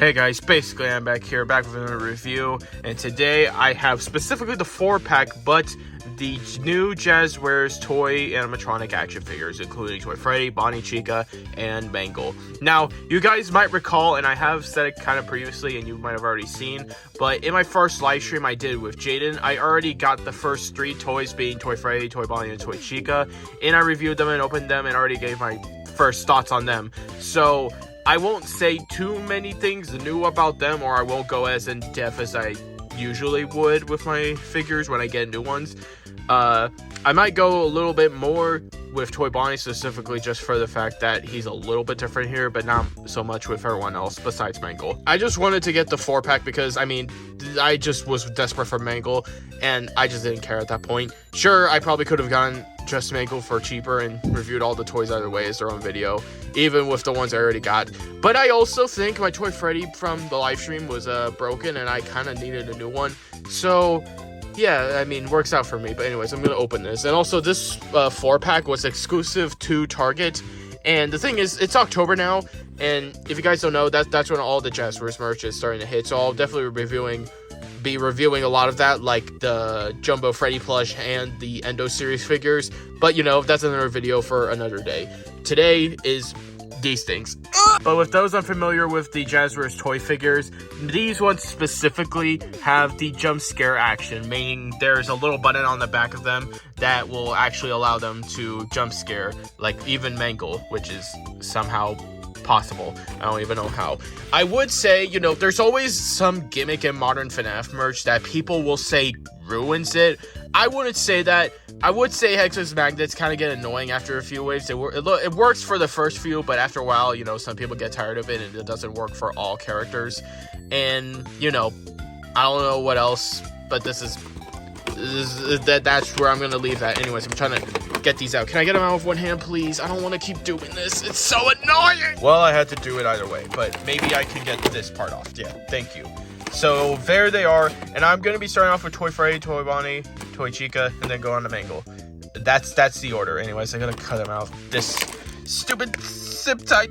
Hey guys, basically I'm back with another review, and today I have specifically the 4-pack, but the new Jazwares toy animatronic action figures, including Toy Freddy, Bonnie, Chica, and Mangle. Now, you guys might recall, and I have said it kind of previously, and you might have already seen, but in my first live stream I did with Jaden, I already got the first 3 toys, being Toy Freddy, Toy Bonnie, and Toy Chica, and I reviewed them and opened them and already gave my first thoughts on them. So I won't say too many things new about them, or I won't go as in depth as I usually would with my figures when I get new ones. I might go a little bit more with Toy Bonnie, specifically just for the fact that he's a little bit different here, but not so much with everyone else besides Mangle. I just wanted to get the 4-pack because, I mean, I just was desperate for Mangle, and I just didn't care at that point. Sure, I probably could have gotten just Mangle for cheaper and reviewed all the toys either way as their own video, even with the ones I already got. But I also think my Toy Freddy from the live stream was broken, and I kind of needed a new one. So yeah, I mean, works out for me. But anyways, I'm going to open this. And also, this 4-pack was exclusive to Target. And the thing is, it's October now. And if you guys don't know, that's when all the Jazwares merch is starting to hit. So I'll definitely be reviewing a lot of that, like the Jumbo Freddy plush and the Endo series figures. But, you know, that's another video for another day. Today is these things. But with those unfamiliar with the Jazwares toy figures, these ones specifically have the jump scare action, meaning there's a little button on the back of them that will actually allow them to jump scare, like even Mangle, which is somehow possible. I don't even know how. I would say, you know, there's always some gimmick in modern FNAF merch that people will say ruins it. I wouldn't say that. I would say Hex's magnets kind of get annoying after a few waves. It works for the first few, but after a while, you know, some people get tired of it, and it doesn't work for all characters. And, you know, I don't know what else, but that's where I'm going to leave that. Anyways, I'm trying to get these out. Can I get them out with one hand, please? I don't want to keep doing this. It's so annoying. Well, I had to do it either way, but maybe I can get this part off. Yeah, thank you. So there they are, and I'm going to be starting off with Toy Freddy, Toy Bonnie, Toy Chica, and then go on to Mangle. That's the order. Anyways, I gotta cut them out. This stupid zip tie.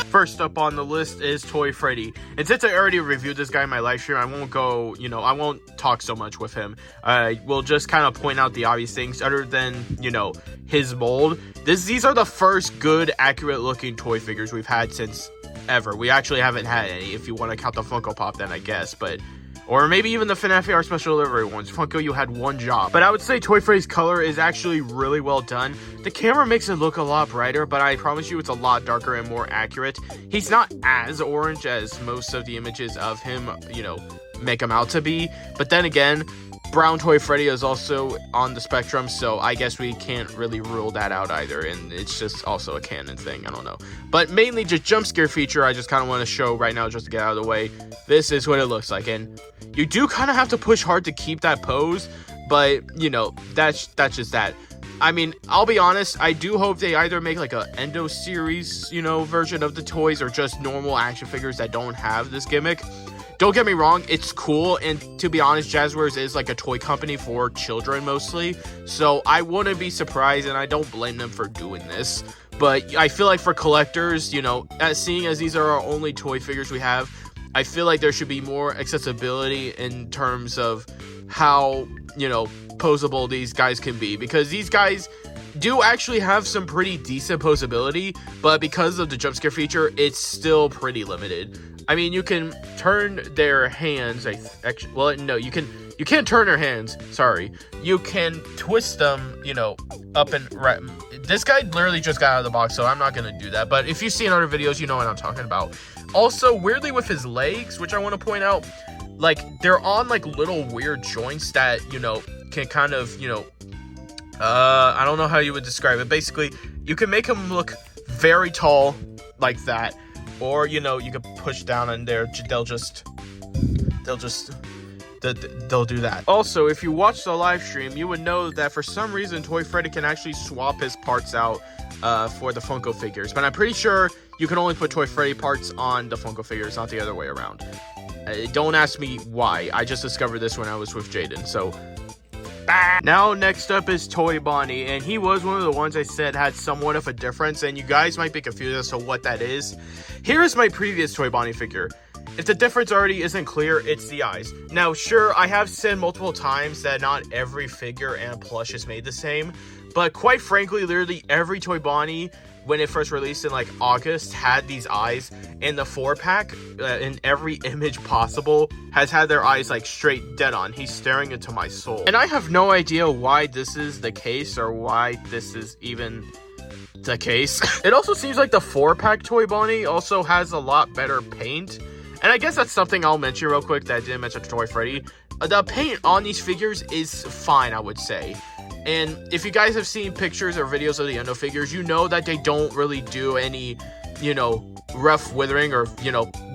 First up on the list is Toy Freddy. And since I already reviewed this guy in my live stream, I won't go, you know, I won't talk so much with him. I will just kind of point out the obvious things other than, you know, his mold. These are the first good, accurate looking toy figures we've had since ever. We actually haven't had any, if you want to count the Funko Pop, then I guess, but or maybe even the FNAF AR special delivery ones. Funko, you had one job. But I would say Toy Freddy's color is actually really well done. The camera makes it look a lot brighter, but I promise you it's a lot darker and more accurate. He's not as orange as most of the images of him, you know, make him out to be. But then again, brown Toy Freddy is also on the spectrum, so I guess we can't really rule that out either, and it's just also a canon thing, I don't know. But mainly just jump scare feature, I just kind of want to show right now just to get out of the way. This is what it looks like, and you do kind of have to push hard to keep that pose, but, you know, that's just that. I mean, I'll be honest, I do hope they either make like a Endo series, you know, version of the toys, or just normal action figures that don't have this gimmick. Don't get me wrong, it's cool, and to be honest, Jazwares is like a toy company for children mostly, so I wouldn't be surprised, and I don't blame them for doing this. But I feel like for collectors, you know, seeing as these are our only toy figures we have, I feel like there should be more accessibility in terms of how, you know, posable these guys can be, because these guys do actually have some pretty decent posability, but because of the jump scare feature, it's still pretty limited. I mean, you can turn their hands. Well, no, you can't turn their hands. Sorry, you can twist them. You know, up and right. This guy literally just got out of the box, so I'm not gonna do that. But if you've seen other videos, you know what I'm talking about. Also, weirdly with his legs, which I want to point out, like they're on like little weird joints that, you know, can kind of, you know, I don't know how you would describe it. Basically, you can make him look very tall like that. Or, you know, you could push down and they'll do that. Also, if you watch the live stream, you would know that for some reason Toy Freddy can actually swap his parts out for the Funko figures. But I'm pretty sure you can only put Toy Freddy parts on the Funko figures, not the other way around. Don't ask me why. I just discovered this when I was with Jaden, so Now, next up is Toy Bonnie, and he was one of the ones I said had somewhat of a difference, and you guys might be confused as to what that is. Here is my previous Toy Bonnie figure. If the difference already isn't clear, it's the eyes. Now, sure, I have said multiple times that not every figure and plush is made the same, but quite frankly, literally every Toy Bonnie, when it first released in like August, had these eyes, and the 4-pack in every image possible has had their eyes like straight dead on. He's staring into my soul. And I have no idea why this is the case or why this is even the case. It also seems like the 4-pack Toy Bonnie also has a lot better paint. And I guess that's something I'll mention real quick that I didn't mention to Toy Freddy. The paint on these figures is fine, I would say. And if you guys have seen pictures or videos of the Endo figures, you know that they don't really do any, rough withering or,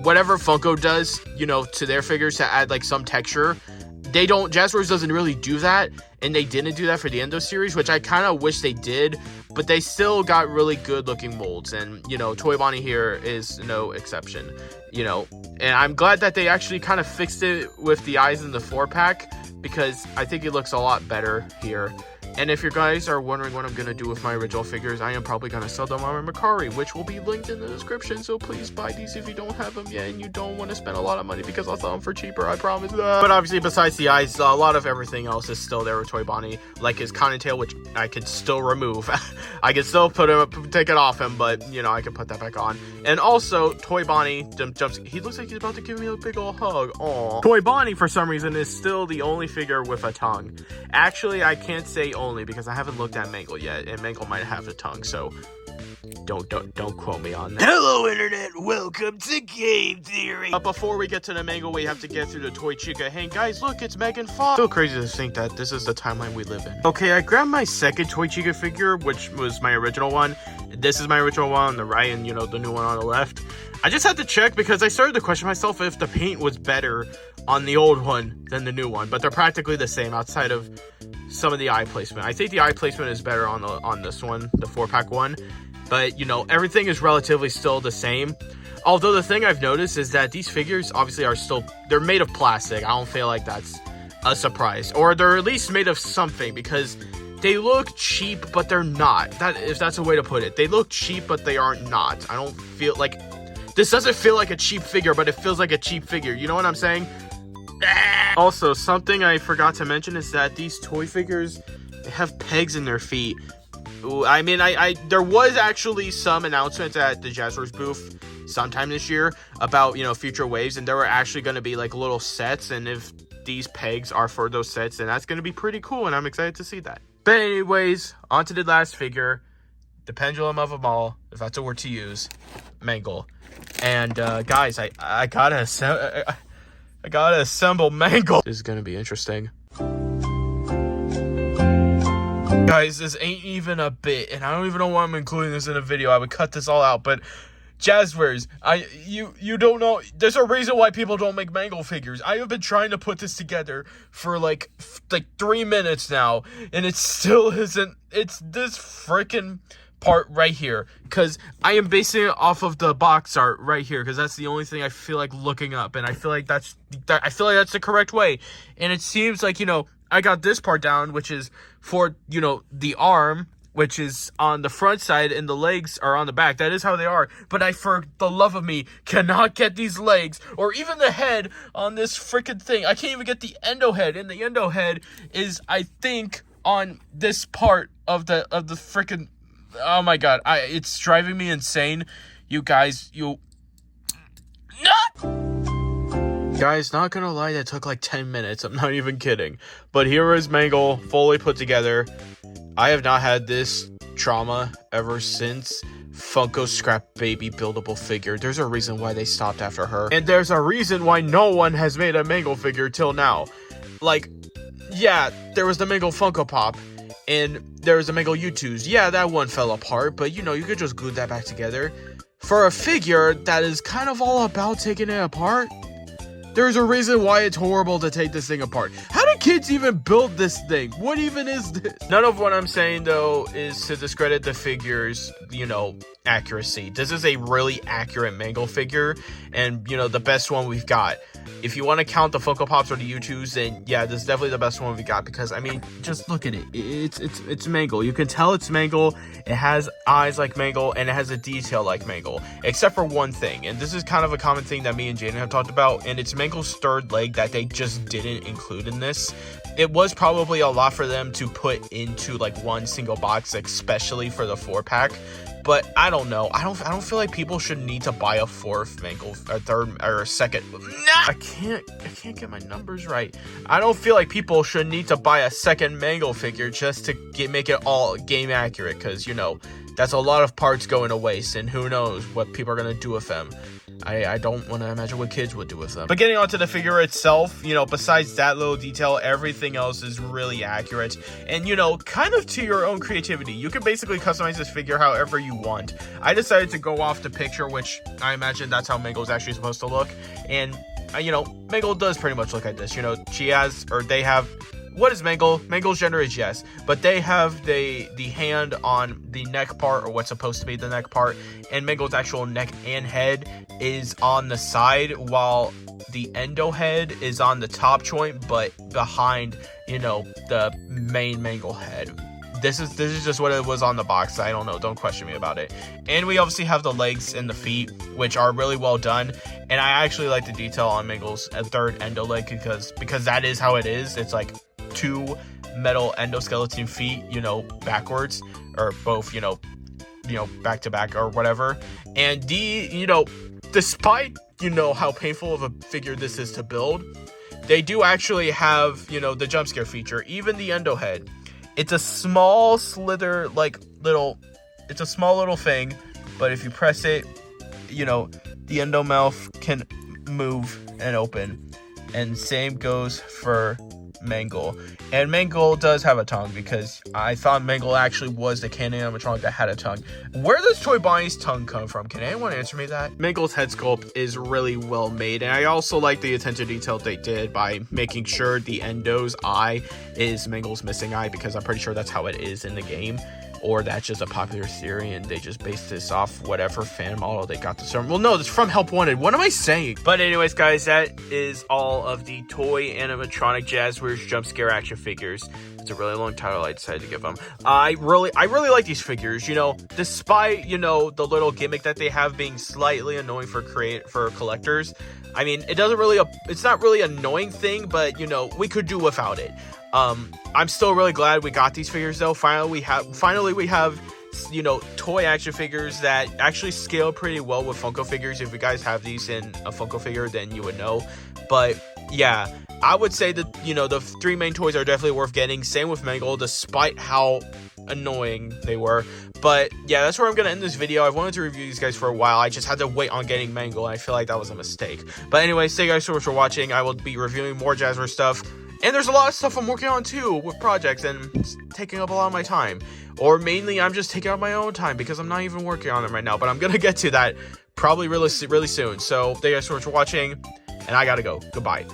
whatever Funko does, to their figures to add like some texture. They don't, Jazwares doesn't really do that, and they didn't do that for the Endo series, which I kind of wish they did, but they still got really good looking molds, and, Toy Bonnie here is no exception, and I'm glad that they actually kind of fixed it with the eyes in the 4-pack, because I think it looks a lot better here. And if you guys are wondering what I'm going to do with my original figures, I am probably going to sell them on my Mercari, which will be linked in the description. So please buy these if you don't have them yet and you don't want to spend a lot of money, because I'll sell them for cheaper, I promise. But obviously, besides the eyes, a lot of everything else is still there with Toy Bonnie, like his cottontail, which I could still remove. I could still take it off him, but, I can put that back on. And also, Toy Bonnie jumps. He looks like he's about to give me a big old hug. Aww. Toy Bonnie, for some reason, is still the only figure with a tongue. Actually, I can't say only, because I haven't looked at Mangle yet, and Mangle might have a tongue, so don't quote me on that. Hello, internet, welcome to Game Theory. But before we get to the Mangle, we have to get through the Toy Chica. Hey guys, look, it's Megan Fox. So crazy to think that this is the timeline we live in. Okay, I grabbed my second Toy Chica figure, which was my original one. This is my original one on the right, and the new one on the left. I just had to check because I started to question myself if the paint was better on the old one than the new one, but they're practically the same outside of some of the eye placement. I think the eye placement is better on this one, the 4-pack one, but everything is relatively still the same. Although the thing I've noticed is that these figures obviously they're made of plastic. I don't feel like that's a surprise, or they're at least made of something, because they look cheap, but they're not. If that's a way to put it. They look cheap, but they are not. I don't feel like this doesn't feel like a cheap figure, but it feels like a cheap figure. You know what I'm saying? Also, something I forgot to mention is that these toy figures, they have pegs in their feet. I mean, there was actually some announcements at the Jazwares booth sometime this year about, future waves, and there were actually going to be like little sets, and if these pegs are for those sets, then that's going to be pretty cool, and I'm excited to see that. But anyways, on to the last figure, the pendulum of them all, if that's a word to use, Mangle. And guys, I gotta assemble Mangle. This is gonna be interesting. Guys, this ain't even a bit, and I don't even know why I'm including this in a video. I would cut this all out, but Jazwares, you don't know. There's a reason why people don't make Mangle figures. I have been trying to put this together for like 3 minutes now, and it still isn't. It's this freaking part right here, because I am basing it off of the box art right here, because that's the only thing I feel like looking up, and I feel like that's the correct way. And it seems like, I got this part down, which is for, the arm, which is on the front side, and the legs are on the back. That is how they are. But I, for the love of me, cannot get these legs or even the head on this freaking thing. I can't even get the endo head, and the endo head is, I think, on this part of the freaking. Oh my god, it's driving me insane. You guys, Guys, not gonna lie, that took like 10 minutes. I'm not even kidding. But here is Mangle, fully put together. I have not had this trauma ever since Funko Scrap Baby buildable figure. There's a reason why they stopped after her. And there's a reason why no one has made a Mangle figure till now. Like, yeah, there was the Mangle Funko Pop. And there was a Mangle U2s. Yeah, that one fell apart, but you could just glue that back together. For a figure that is kind of all about taking it apart, there's a reason why it's horrible to take this thing apart. How did kids even build this thing? What even is this? None of what I'm saying, though, is to discredit the figure's, you know, accuracy. This is a really accurate Mangle figure, and, you know, the best one we've got. If you want to count the Funko Pops or the U2s, then yeah, this is definitely the best one we got, because I mean, just look at it. It's Mangle. You can tell it's Mangle. It has eyes like Mangle, and it has a detail like Mangle, except for one thing, and this is kind of a common thing that me and Jaden have talked about, and it's Mangle's third leg that they just didn't include in this. It was probably a lot for them to put into like one single box, especially for the 4-pack. But I don't know. I don't feel like people should need to buy a fourth Mangle, a third or a second. Nah, I can't get my numbers right. I don't feel like people should need to buy a second Mangle figure just to make it all game accurate, because, you know, that's a lot of parts going to waste, and who knows what people are gonna do with them. I don't want to imagine what kids would do with them. But getting onto the figure itself, you know, besides that little detail, everything else is really accurate. And, you know, kind of to your own creativity. You can basically customize this figure however you want. I decided to go off the picture, which I imagine that's how Mangle is actually supposed to look. And, you know, Mangle does pretty much look like this. You know, she has, or they have... What is Mangle? Mangle's gender is yes, but they have the hand on the neck part, or what's supposed to be the neck part, and Mangle's actual neck and head is on the side, while the endo head is on the top joint, but behind, you know, the main Mangle head. This is just what it was on the box. I don't know. Don't question me about it. And we obviously have the legs and the feet, which are really well done. And I actually like the detail on Mangle's third endo leg, because that is how it is. It's like 2 metal endoskeleton feet, you know, backwards, or both, you know, back to back or whatever. And you know, despite, you know, how painful of a figure this is to build, they do actually have, you know, the jump scare feature, even the endo head. It's a small slither, like it's a small little thing, but if you press it, you know, the endo mouth can move and open. And same goes for Mangle. And Mangle does have a tongue, because I thought Mangle actually was the canon animatronic that had a tongue. Where does Toy Bonnie's tongue come from? Can anyone answer me that? Mangle's head sculpt is really well made, and I also like the attention to detail they did by making sure the Endo's eye is Mangle's missing eye, because I'm pretty sure that's how it is in the game. Or that's just a popular theory and they just based this off whatever fan model they got this from. Well, no, it's from Help Wanted. What am I saying? But anyways, guys, that is all of the toy animatronic Jazwares jump scare action figures. It's a really long title I decided to give them. I really like these figures, you know, despite, you know, the little gimmick that they have being slightly annoying for collectors. I mean, it's not really an annoying thing, but, you know, we could do without it. I'm still really glad we got these figures, though. Finally we have, you know, toy action figures that actually scale pretty well with Funko figures. If you guys have these in a Funko figure, then you would know. But yeah, I would say that, you know, the 3 main toys are definitely worth getting. Same with Mangle, despite how annoying they were. But yeah, that's where I'm gonna end this video. I've wanted to review these guys for a while. I just had to wait on getting Mangle, and I feel like that was a mistake. But anyways, thank you guys so much for watching. I will be reviewing more Jazwares stuff. And there's a lot of stuff I'm working on too with projects, and it's taking up a lot of my time. Or mainly I'm just taking up my own time because I'm not even working on them right now. But I'm going to get to that probably really soon. So thank you guys so much for watching, and I got to go. Goodbye.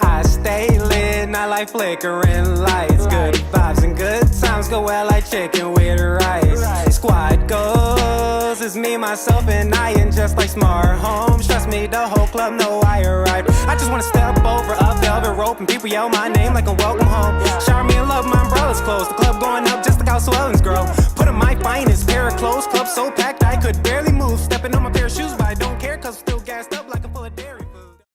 I stay lit, not like flickering lights. Good vibes and good times go well like chicken with rice. Squad goes, it's me, myself, and I, and just like smart homes. Trust me, the whole club know I arrived. I just wanna step over a velvet rope and people yell my name like a welcome home. Shower me in love, my umbrella's closed. The club going up just like how swellings grow. Put on my finest pair of clothes, club so packed I could barely move. Stepping on my pair of shoes, but I don't care, cause I'm still gassed up like I'm full of dare.